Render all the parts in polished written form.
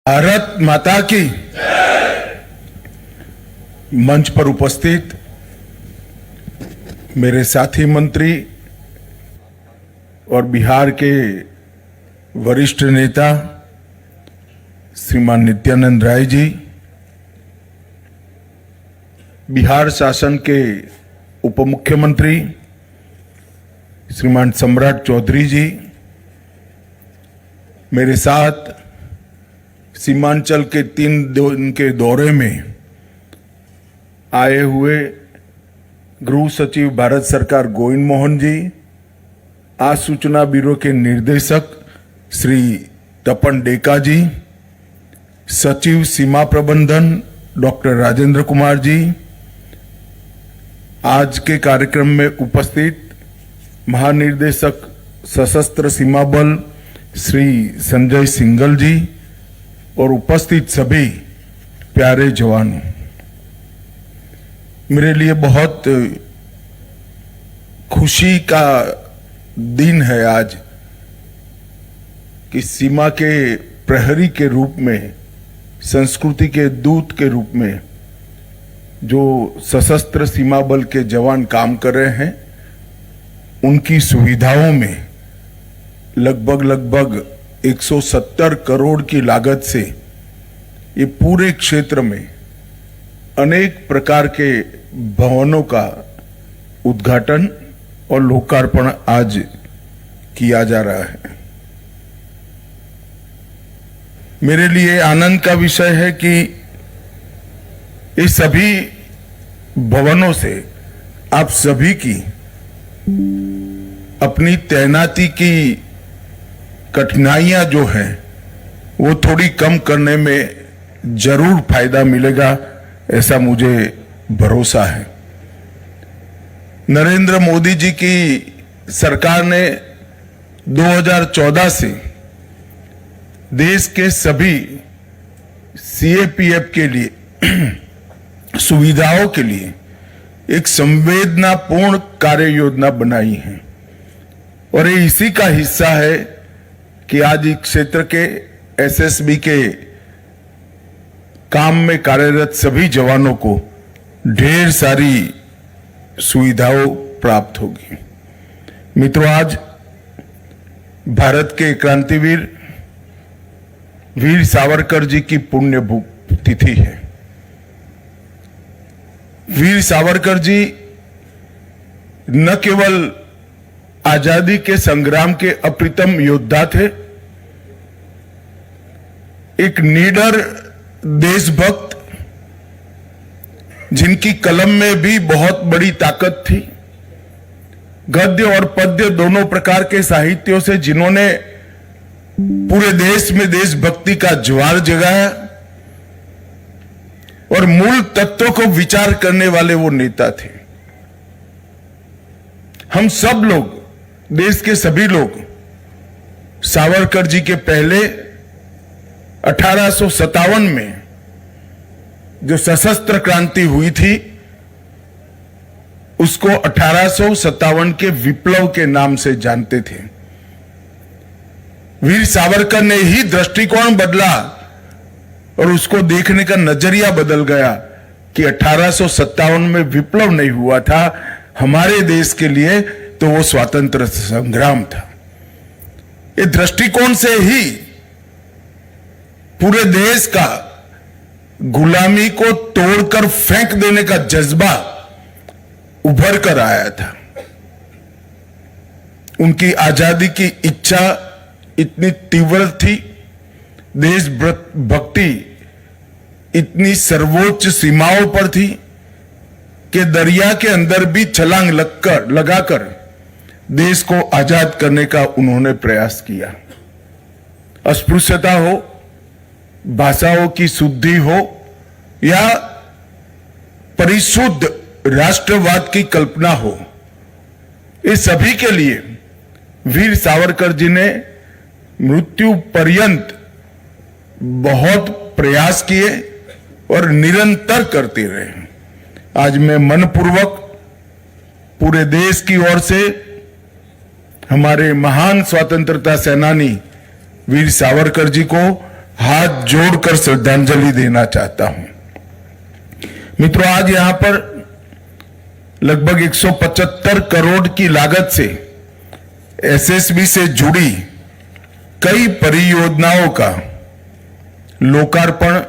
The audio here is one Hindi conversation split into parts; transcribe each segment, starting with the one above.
भारत माता की मंच पर उपस्थित मेरे साथी मंत्री और बिहार के वरिष्ठ नेता श्रीमान नित्यानंद राय जी, बिहार शासन के उप मुख्यमंत्री श्रीमान सम्राट चौधरी जी, मेरे साथ सीमांचल के 3 दिन के दौरे में आए हुए गृह सचिव भारत सरकार गोविंद मोहन जी, आज सूचना ब्यूरो के निर्देशक श्री तपन डेका जी, सचिव सीमा प्रबंधन डॉक्टर राजेंद्र कुमार जी, आज के कार्यक्रम में उपस्थित महानिर्देशक सशस्त्र सीमा बल श्री संजय सिंघल जी और उपस्थित सभी प्यारे जवानों, मेरे लिए बहुत खुशी का दिन है आज कि सीमा के प्रहरी के रूप में, संस्कृति के दूत के रूप में जो सशस्त्र सीमा बल के जवान काम कर रहे हैं, उनकी सुविधाओं में लगभग 170 करोड़ की लागत से ये पूरे क्षेत्र में अनेक प्रकार के भवनों का उद्घाटन और लोकार्पण आज किया जा रहा है। मेरे लिए आनंद का विषय है कि इस सभी भवनों से आप सभी की अपनी तैनाती की कठिनाइयां जो हैं वो थोड़ी कम करने में जरूर फायदा मिलेगा, ऐसा मुझे भरोसा है। नरेंद्र मोदी जी की सरकार ने 2014 से देश के सभी सीएपीएफ के लिए सुविधाओं के लिए एक संवेदनापूर्ण कार्य योजना बनाई है और ये इसी का हिस्सा है कि आज इस क्षेत्र के एसएसबी के काम में कार्यरत सभी जवानों को ढेर सारी सुविधाओं प्राप्त होगी। मित्रों, आज भारत के क्रांतिवीर वीर सावरकर जी की पुण्य तिथि है। वीर सावरकर जी न केवल आजादी के संग्राम के अप्रतिम योद्धा थे, एक निडर देशभक्त जिनकी कलम में भी बहुत बड़ी ताकत थी, गद्य और पद्य दोनों प्रकार के साहित्यों से जिन्होंने पूरे देश में देशभक्ति का ज्वार जगाया और मूल तत्वों को विचार करने वाले वो नेता थे। हम सब लोग, देश के सभी लोग, सावरकर जी के पहले 1857 में जो सशस्त्र क्रांति हुई थी उसको 1857 के विप्लव के नाम से जानते थे। वीर सावरकर ने ही दृष्टिकोण बदला और उसको देखने का नजरिया बदल गया कि 1857 में विप्लव नहीं हुआ था हमारे देश के लिए, तो वो स्वातंत्र संग्राम था। ये दृष्टिकोण से ही पूरे देश का गुलामी को तोड़कर फेंक देने का जज्बा उभर कर आया था। उनकी आजादी की इच्छा इतनी तीव्र थी, देशभक्ति इतनी सर्वोच्च सीमाओं पर थी कि दरिया के अंदर भी छलांग लगाकर देश को आजाद करने का उन्होंने प्रयास किया। अस्पृश्यता हो, भाषाओं की शुद्धि हो या परिशुद्ध राष्ट्रवाद की कल्पना हो, इस सभी के लिए वीर सावरकर जी ने मृत्यु पर्यंत बहुत प्रयास किए और निरंतर करते रहे। आज मैं मनपूर्वक पूरे देश की ओर से हमारे महान स्वतंत्रता सेनानी वीर सावरकर जी को हाथ जोड़कर श्रद्धांजलि देना चाहता हूं। मित्रों, आज यहां पर लगभग 175 करोड़ की लागत से एसएसबी से जुड़ी कई परियोजनाओं का लोकार्पण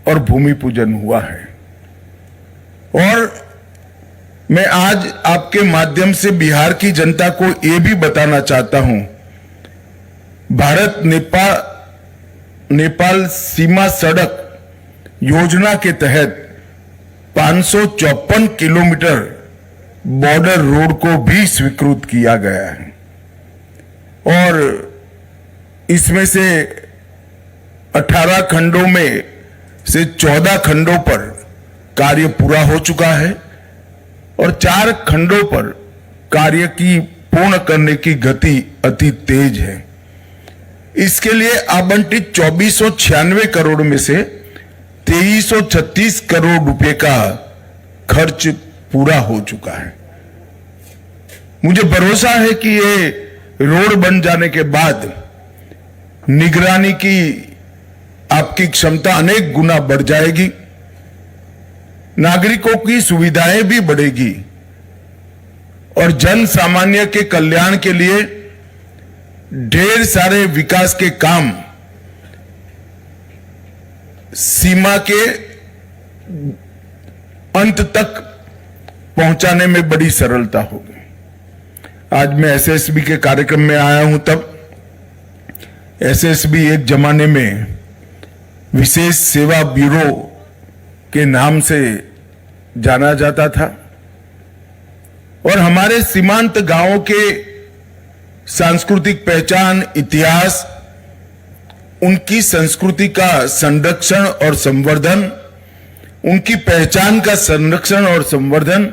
और भूमि पूजन हुआ है। और मैं आज आपके माध्यम से बिहार की जनता को यह भी बताना चाहता हूं, भारत नेपाल सीमा सड़क योजना के तहत 554 किलोमीटर बॉर्डर रोड को भी स्वीकृत किया गया है और इसमें से 18 खंडों में से 14 खंडों पर कार्य पूरा हो चुका है और 4 खंडों पर कार्य की पूर्ण करने की गति अति तेज है। इसके लिए आवंटित 2496 करोड़ में से 2336 करोड़ रुपए का खर्च पूरा हो चुका है। मुझे भरोसा है कि ये रोड बन जाने के बाद निगरानी की आपकी क्षमता अनेक गुना बढ़ जाएगी, नागरिकों की सुविधाएं भी बढ़ेगी और जन सामान्य के कल्याण के लिए ढेर सारे विकास के काम सीमा के अंत तक पहुंचाने में बड़ी सरलता होगी। आज मैं एसएसबी के कार्यक्रम में आया हूं, तब एसएसबी एक जमाने में विशेष सेवा ब्यूरो के नाम से जाना जाता था और हमारे सीमांत गांवों के सांस्कृतिक पहचान, इतिहास, उनकी संस्कृति का संरक्षण और संवर्धन, उनकी पहचान का संरक्षण और संवर्धन,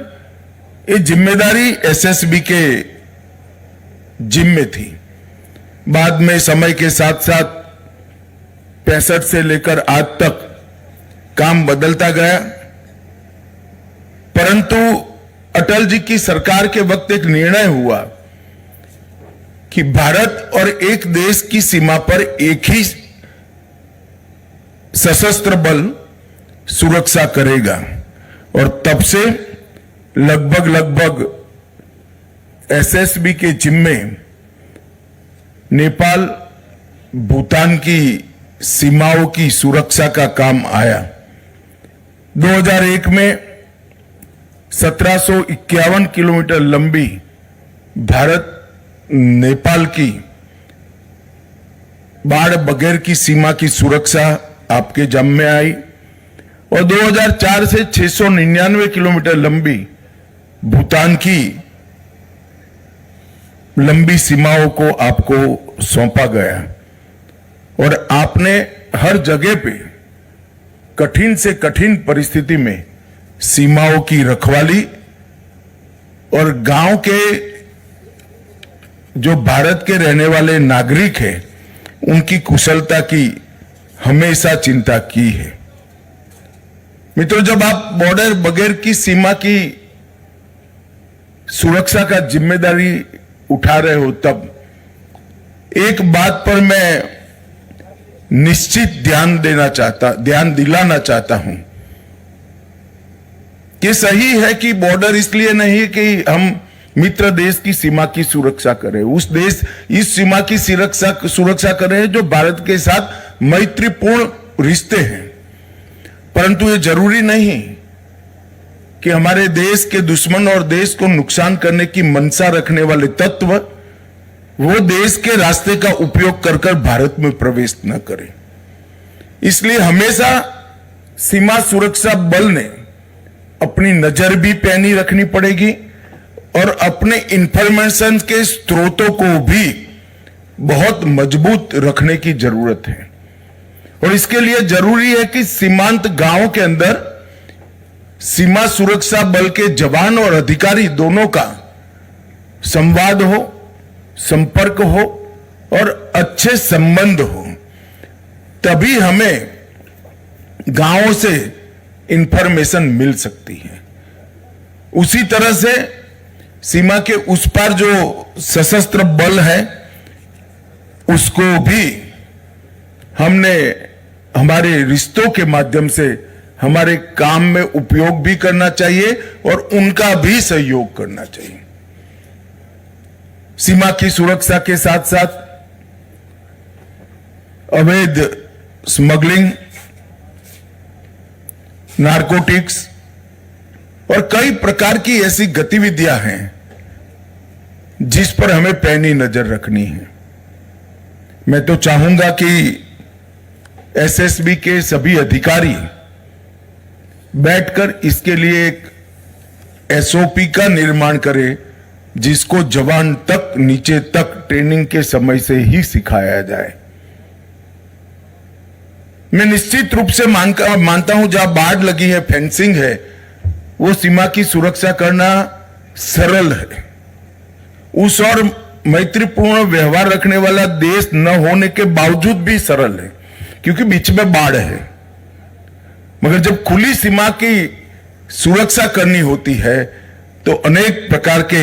ये जिम्मेदारी एसएसबी के जिम्मे थी। बाद में समय के साथ साथ 65 से लेकर आज तक काम बदलता गया, परंतु अटल जी की सरकार के वक्त एक निर्णय हुआ कि भारत और एक देश की सीमा पर एक ही सशस्त्र बल सुरक्षा करेगा और तब से लगभग एसएसबी के जिम्मे नेपाल, भूटान की सीमाओं की सुरक्षा का काम आया। 2001 में 1751 किलोमीटर लंबी भारत नेपाल की बाढ़ बगैर की सीमा की सुरक्षा आपके जिम्मे आई और 2004 से 699 किलोमीटर लंबी भूटान की लंबी सीमाओं को आपको सौंपा गया और आपने हर जगह पे कठिन से कठिन परिस्थिति में सीमाओं की रखवाली और गांव के जो भारत के रहने वाले नागरिक हैं उनकी कुशलता की हमेशा चिंता की है। मित्रों, जब आप बॉर्डर बगैर की सीमा की सुरक्षा का जिम्मेदारी उठा रहे हो, तब एक बात पर मैं निश्चित ध्यान दिलाना चाहता हूं कि सही है कि बॉर्डर इसलिए नहीं कि हम मित्र देश की सीमा की सुरक्षा करें, उस देश इस सीमा की सुरक्षा करें जो भारत के साथ मैत्रीपूर्ण रिश्ते हैं, परंतु ये जरूरी नहीं कि हमारे देश के दुश्मन और देश को नुकसान करने की मंशा रखने वाले तत्व वो देश के रास्ते का उपयोग कर भारत में प्रवेश न करें। इसलिए हमेशा सीमा सुरक्षा बल ने अपनी नजर भी पैनी रखनी पड़ेगी और अपने इंफॉर्मेशन के स्रोतों को भी बहुत मजबूत रखने की जरूरत है और इसके लिए जरूरी है कि सीमांत गांवों के अंदर सीमा सुरक्षा बल के जवान और अधिकारी दोनों का संवाद हो, संपर्क हो और अच्छे संबंध हो, तभी हमें गांवों से इंफॉर्मेशन मिल सकती है। उसी तरह से सीमा के उस पार जो सशस्त्र बल है उसको भी हमने हमारे रिश्तों के माध्यम से हमारे काम में उपयोग भी करना चाहिए और उनका भी सहयोग करना चाहिए। सीमा की सुरक्षा के साथ साथ अवैध स्मगलिंग, नारकोटिक्स और कई प्रकार की ऐसी गतिविधियां हैं जिस पर हमें पैनी नजर रखनी है। मैं तो चाहूंगा कि एसएसबी के सभी अधिकारी बैठकर इसके लिए एक एसओपी का निर्माण करें, जिसको जवान तक नीचे तक ट्रेनिंग के समय से ही सिखाया जाए। मैं निश्चित रूप से मानता हूं जहां बाढ़ लगी है, फेंसिंग है, वो सीमा की सुरक्षा करना सरल है। उस और मैत्रीपूर्ण व्यवहार रखने वाला देश न होने के बावजूद भी सरल है, क्योंकि बीच में बाढ़ है। मगर जब खुली सीमा की सुरक्षा करनी होती है तो अनेक प्रकार के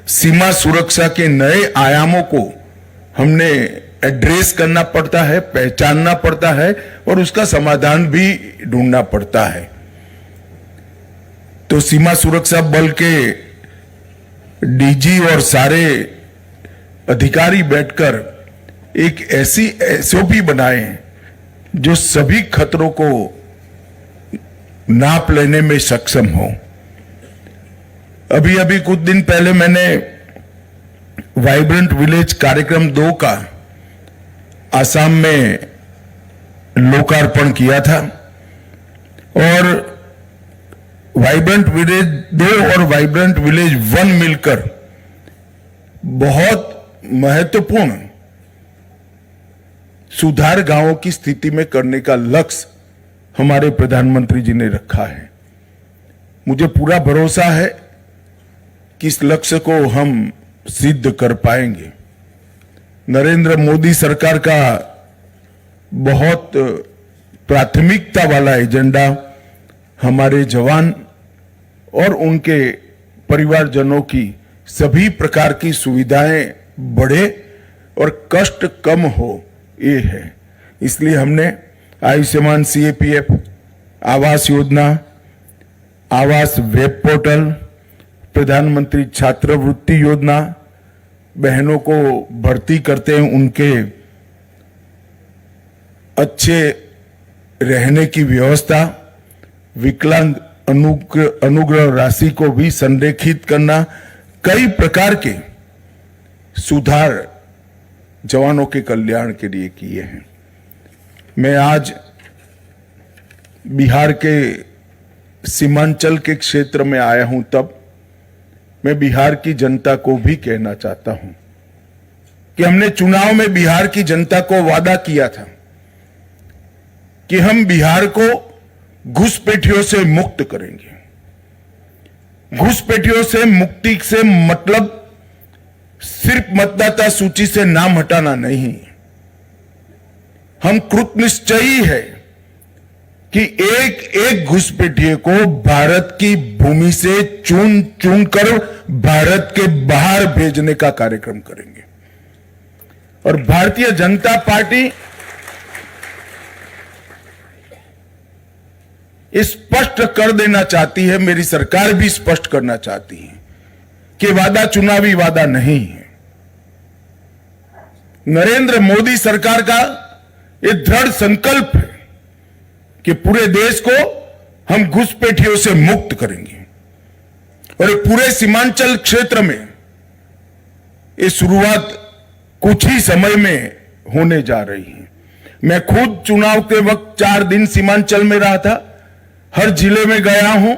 सीमा सुरक्षा के नए आयामों को हमने एड्रेस करना पड़ता है, पहचानना पड़ता है और उसका समाधान भी ढूंढना पड़ता है। तो सीमा सुरक्षा बल के डीजी और सारे अधिकारी बैठकर एक ऐसी एसओपी बनाएं जो सभी खतरों को नाप लेने में सक्षम हो। अभी अभी कुछ दिन पहले मैंने वाइब्रेंट विलेज कार्यक्रम 2 का आसाम में लोकार्पण किया था और वाइब्रेंट विलेज 2 और वाइब्रेंट विलेज 1 मिलकर बहुत महत्वपूर्ण सुधार गांवों की स्थिति में करने का लक्ष्य हमारे प्रधानमंत्री जी ने रखा है। मुझे पूरा भरोसा है कि इस लक्ष्य को हम सिद्ध कर पाएंगे। नरेंद्र मोदी सरकार का बहुत प्राथमिकता वाला एजेंडा हमारे जवान और उनके परिवारजनों की सभी प्रकार की सुविधाएं बढ़े और कष्ट कम हो, ये है। इसलिए हमने आयुष्मान सीएपीएफ, आवास योजना, आवास वेब पोर्टल, प्रधानमंत्री छात्रवृत्ति योजना, बहनों को भर्ती करते हैं उनके अच्छे रहने की व्यवस्था, विकलांग अनुग्रह राशि को भी संरेखित करना, कई प्रकार के सुधार जवानों के कल्याण के लिए किए हैं। मैं आज बिहार के सीमांचल के क्षेत्र में आया हूं, तब मैं बिहार की जनता को भी कहना चाहता हूं कि हमने चुनाव में बिहार की जनता को वादा किया था कि हम बिहार को घुसपैठियों से मुक्त करेंगे। घुसपैठियों से मुक्ति से मतलब सिर्फ मतदाता सूची से नाम हटाना नहीं, हम कृतनिश्चयी है कि एक एक घुसपैठिए को भारत की भूमि से चुन चुन कर भारत के बाहर भेजने का कार्यक्रम करेंगे। और भारतीय जनता पार्टी स्पष्ट कर देना चाहती है, मेरी सरकार भी स्पष्ट करना चाहती है कि वादा चुनावी वादा नहीं है। नरेंद्र मोदी सरकार का यह दृढ़ संकल्प है कि पूरे देश को हम घुसपैठियों से मुक्त करेंगे और पूरे सीमांचल क्षेत्र में ये शुरुआत कुछ ही समय में होने जा रही है। मैं खुद चुनाव के वक्त 4 दिन सीमांचल में रहा था, हर जिले में गया हूं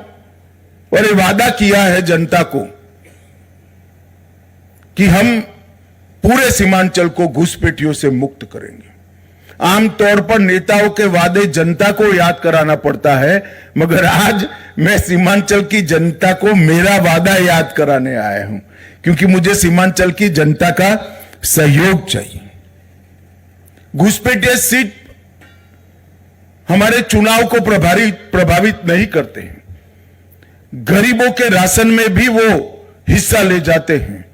और ये वादा किया है जनता को कि हम पूरे सीमांचल को घुसपैठियों से मुक्त करेंगे। आमतौर पर नेताओं के वादे जनता को याद कराना पड़ता है, मगर आज मैं सीमांचल की जनता को मेरा वादा याद कराने आया हूं, क्योंकि मुझे सीमांचल की जनता का सहयोग चाहिए। घुसपैठिए सीट हमारे चुनाव को प्रभावित नहीं करते हैं। गरीबों के राशन में भी वो हिस्सा ले जाते हैं।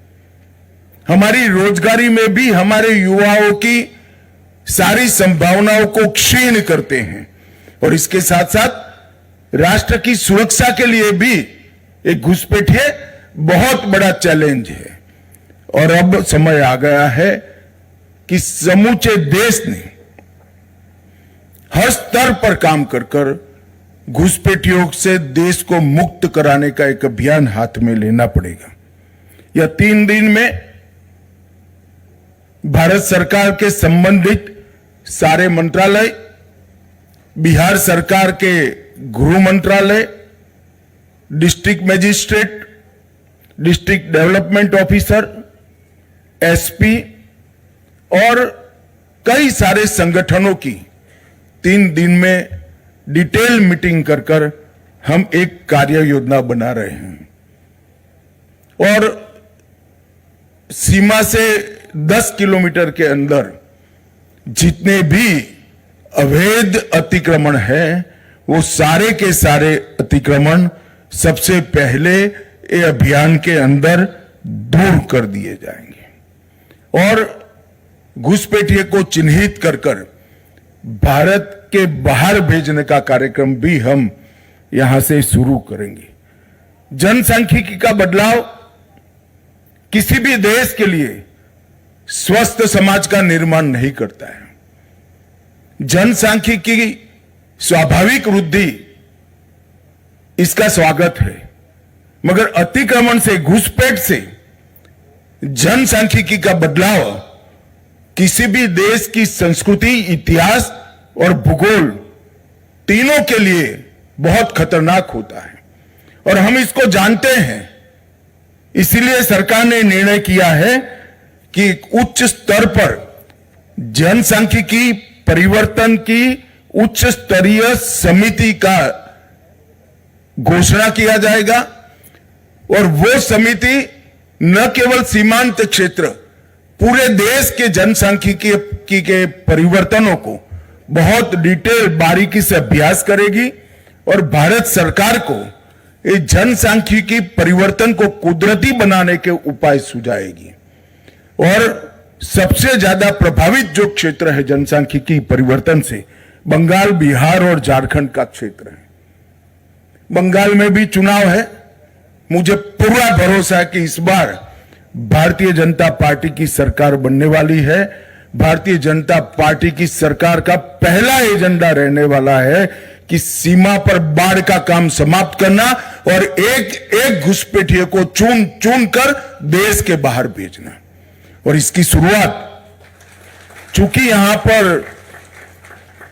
हमारी रोजगारी में भी हमारे युवाओं की सारी संभावनाओं को क्षीण करते हैं और इसके साथ साथ राष्ट्र की सुरक्षा के लिए भी एक घुसपैठिए बहुत बड़ा चैलेंज है। और अब समय आ गया है कि समूचे देश ने हर स्तर पर काम कर घुसपैठियों से देश को मुक्त कराने का एक अभियान हाथ में लेना पड़ेगा। यह 3 दिन में भारत सरकार के संबंधित सारे मंत्रालय, बिहार सरकार के गृह मंत्रालय, district magistrate, district development officer, SP और कई सारे संगठनों की 3 दिन में डिटेल मीटिंग कर हम एक कार्य योजना बना रहे हैं और सीमा से 10 किलोमीटर के अंदर जितने भी अवैध अतिक्रमण हैं वो सारे के सारे अतिक्रमण सबसे पहले ये अभियान के अंदर दूर कर दिए जाएंगे और घुसपैठिए को चिन्हित कर भारत के बाहर भेजने का कार्यक्रम भी हम यहां से शुरू करेंगे। जनसांख्यिकी का बदलाव किसी भी देश के लिए स्वस्थ समाज का निर्माण नहीं करता है। जनसांख्यिकी स्वाभाविक वृद्धि इसका स्वागत है, मगर अतिक्रमण से, घुसपैठ से जनसांख्यिकी का बदलाव किसी भी देश की संस्कृति, इतिहास और भूगोल तीनों के लिए बहुत खतरनाक होता है और हम इसको जानते हैं। इसीलिए सरकार ने निर्णय किया है कि उच्च स्तर पर जनसांख्यिकी परिवर्तन की उच्च स्तरीय समिति का घोषणा किया जाएगा और वो समिति न केवल सीमांत क्षेत्र, पूरे देश के जनसांख्यिकी के परिवर्तनों को बहुत डिटेल बारीकी से अभ्यास करेगी और भारत सरकार को इस जनसांख्यिकी परिवर्तन को कुदरती बनाने के उपाय सुझाएगी। और सबसे ज्यादा प्रभावित जो क्षेत्र है जनसांख्यिकी परिवर्तन से, बंगाल, बिहार और झारखंड का क्षेत्र है। बंगाल में भी चुनाव है। मुझे पूरा भरोसा है कि इस बार भारतीय जनता पार्टी की सरकार बनने वाली है। भारतीय जनता पार्टी की सरकार का पहला एजेंडा रहने वाला है कि सीमा पर बाढ़ का काम समाप्त करना और एक एक घुसपैठिए को चुन चुन कर देश के बाहर भेजना। और इसकी शुरुआत, चूंकि यहां पर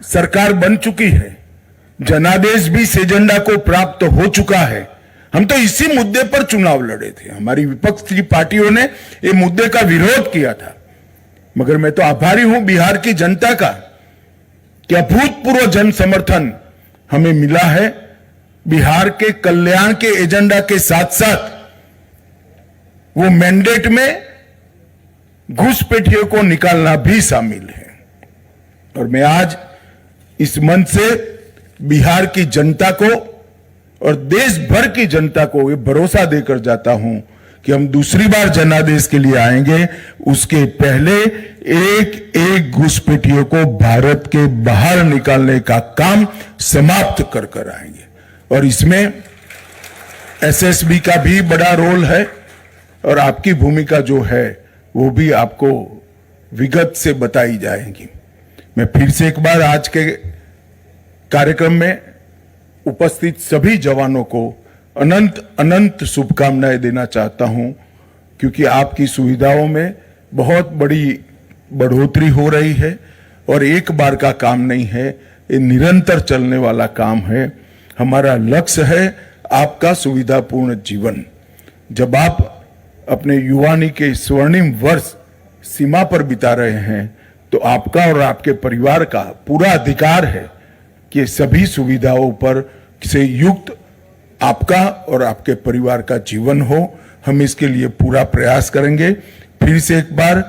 सरकार बन चुकी है, जनादेश भी इस एजेंडा को प्राप्त हो चुका है। हम तो इसी मुद्दे पर चुनाव लड़े थे। हमारी विपक्ष की पार्टियों ने ये मुद्दे का विरोध किया था, मगर मैं तो आभारी हूं बिहार की जनता का कि अभूतपूर्व जन समर्थन हमें मिला है। बिहार के कल्याण के एजेंडा के साथ साथ वो मैंडेट में घुसपैठियों को निकालना भी शामिल है। और मैं आज इस मंच से बिहार की जनता को और देश भर की जनता को ये भरोसा देकर जाता हूं कि हम दूसरी बार जनादेश के लिए आएंगे, उसके पहले एक एक घुसपैठियों को भारत के बाहर निकालने का काम समाप्त कर आएंगे। और इसमें एसएसबी का भी बड़ा रोल है और आपकी भूमिका जो है वो भी आपको विगत से बताई जाएगी। मैं फिर से एक बार आज के कार्यक्रम में उपस्थित सभी जवानों को अनंत अनंत शुभकामनाएं देना चाहता हूं, क्योंकि आपकी सुविधाओं में बहुत बड़ी बढ़ोतरी हो रही है और एक बार का काम नहीं है, ये निरंतर चलने वाला काम है। हमारा लक्ष्य है आपका सुविधापूर्ण जीवन। जब आप अपने युवानी के स्वर्णिम वर्ष सीमा पर बिता रहे हैं तो आपका और आपके परिवार का पूरा अधिकार है कि सभी सुविधाओं पर से युक्त आपका और आपके परिवार का जीवन हो। हम इसके लिए पूरा प्रयास करेंगे। फिर से एक बार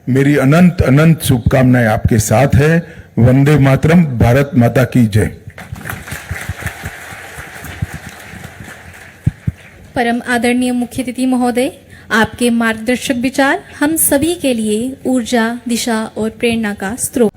मेरी अनंत अनंत शुभकामनाएं आपके साथ है। वंदे मातरम। भारत माता की जय। परम आदरणीय मुख्य अतिथि महोदय, आपके मार्गदर्शक विचार हम सभी के लिए ऊर्जा, दिशा और प्रेरणा का स्रोत।